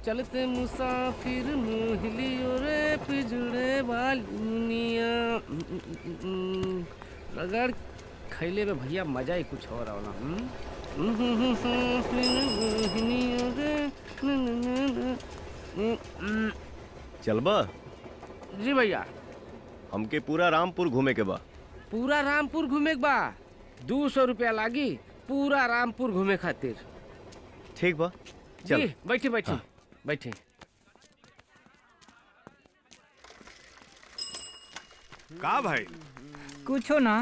चलते मुसाफिर मोहलियो रे पिजड़े वाली दुनिया। रगड़ खैले में भैया मजा ही कुछ हो रहा ना। चलबा जी भैया। हमके पूरा रामपुर घूमे के बा। पूरा रामपुर घूमे के बा? 200 रुपया लागी पूरा रामपुर घूमे खातिर। ठीक बा चल। जी बैठी बैठी। हाँ। बैठी। का भाई? कुछो ना,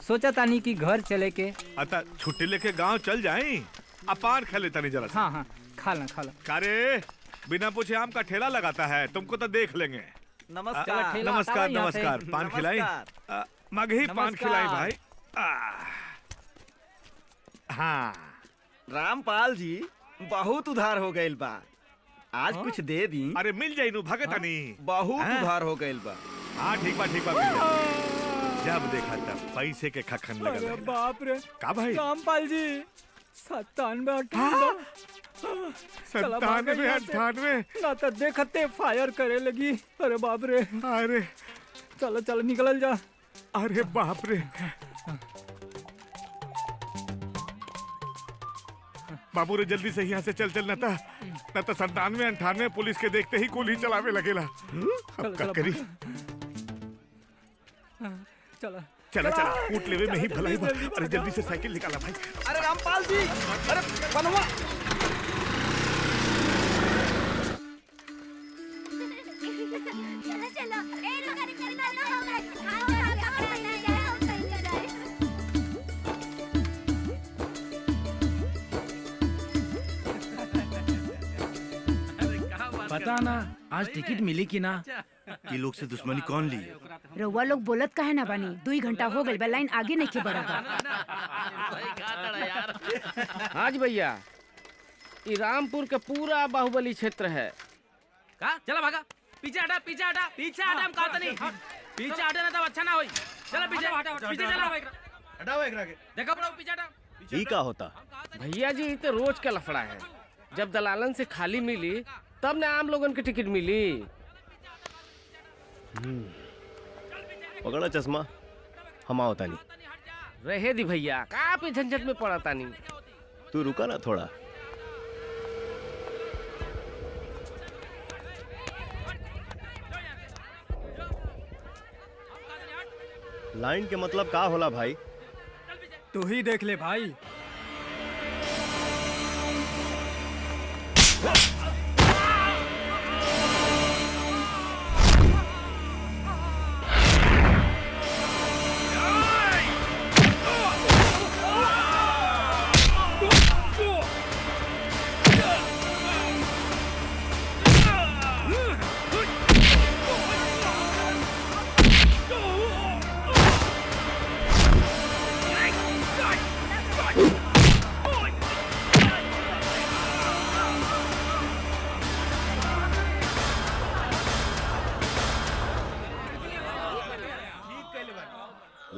सोचा तानी कि घर चले के। अता छुट्टी लेके गांव चल जाएं। अपान खा लेता नहीं जरा। हाँ हाँ खा ला। कारे बिना पूछे आम का ठेला लगाता है, तुमको तो देख लेंगे। नमस्कार। नमस्कार नमस्कार। पान खिलाई? मगही पान खिलाई भाई। हाँ रामपाल जी बहुत उधार हो गइल बा, आज कुछ दे दी। अरे मिल जाई नु भगतनी। बहुत उधार हो गइल बा। हाँ ठीक बा मिल जाई। जब देखा तब पैसे के खखन लगल। अरे बाप रे। का भाई? रामपाल जी 97 98 ना तो देखते फायर करे लगी। अरे बाप रे। अरे चलो निकल जा। अरे बाप रे। बाबू रे जल्दी से यहाँ से चल न तो 97 98 पुलिस के देखते ही गोली चलावे लगेला। अब क्या करी? चला कूट लेवे में ही भलाई बा। अरे जल्दी से साइकिल निकाला भाई। अरे रामपाल जी, अरे बनवा। चलो पता ना आज टिकट मिली कि ना। ये लोग से दुश्मनी कौन ली? रउआ लोग बोलत काहे ना बानी? 2 घंटा हो गइल बा, लाइन आगे नहीं के बढ़ा। आज भैया ये रामपुर का पूरा बाहुबली क्षेत्र है। का चला भागा। पीछे हटा हम कहते नहीं। पीछे हटे ना तब अच्छा ना होई। चला पीछे चला हटाओ एकरा के। देखो बड़ा पीछे हटा। ई का होता? भैया जी ये तो रोज का लफड़ा है। जब दलालन से खाली मिली तब ना आम लोगन की टिकट मिली। पकड़ा चश्मा, हम आओ तानी। रहे दी भैया, काफी झंझट में पड़ा तानी। तू रुका ना थोड़ा। लाइन के मतलब का होला भाई? तू ही देख ले भाई।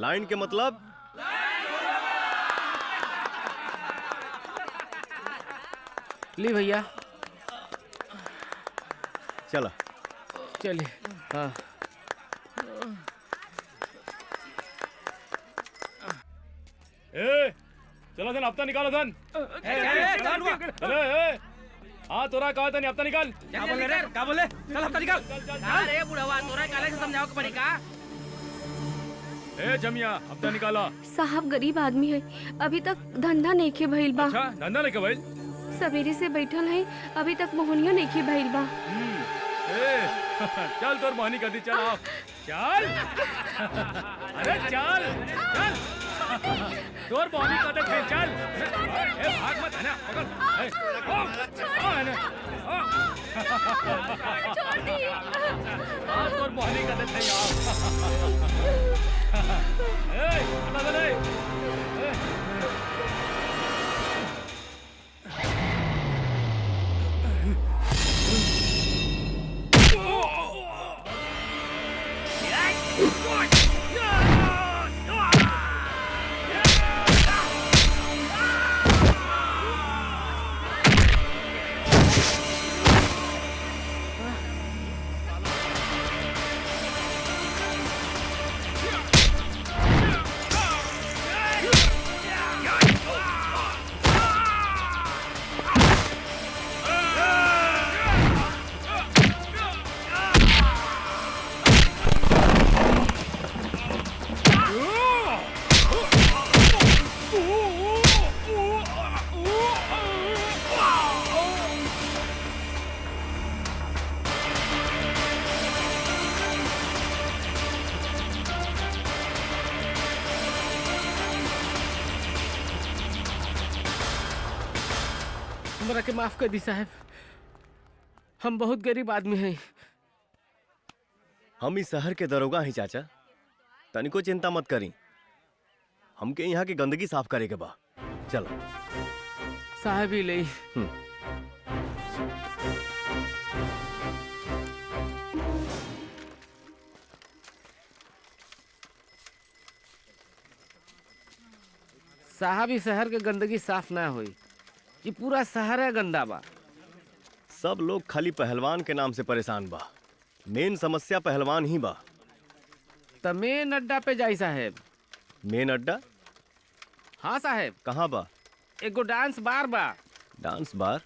लाइन के मतलब? ली भैया। चला चलिए। हाँ चलो धन हफ्ता निकालो धन। हाँ तोरा कहा था नहीं हफ्ता निकाल। क्या बोले चल हफ्ता निकाल। अरे बुढ़वा तोरा काले से समझाओ के पड़ी का। ए जमिया हफ्ता निकाला। साहब गरीब आदमी है, अभी तक धंधा नहीं खे भइल बा। अच्छा धंधा नहीं के भइल? सवेरे से बैठल है, अभी तक मोहनिया नहीं खे भइल बा। चल तोर मोहनी कर दी। चल आओ चल। अरे चल तोर मोहनी कर दे। चल भाग मत है ना। तोर मोहनी कर दे। हमरा के माफ कर दी साहब, हम बहुत गरीब आदमी हैं। हम इस शहर के दरोगा ही चाचा, तनिको चिंता मत करी। हमके यहाँ की गंदगी साफ करे के बा। चलो साहब ही ले। साहब इस शहर के गंदगी साफ ना हुई, ये पूरा शहर है गंदा बा। सब लोग खाली पहलवान के नाम से परेशान बा। मेन समस्या पहलवान ही बा। त मेन अड्डा पे जाई साहब। मेन अड्डा हाँ साहब, कहाँ बा? एगो डांस बार बा। Dance bar?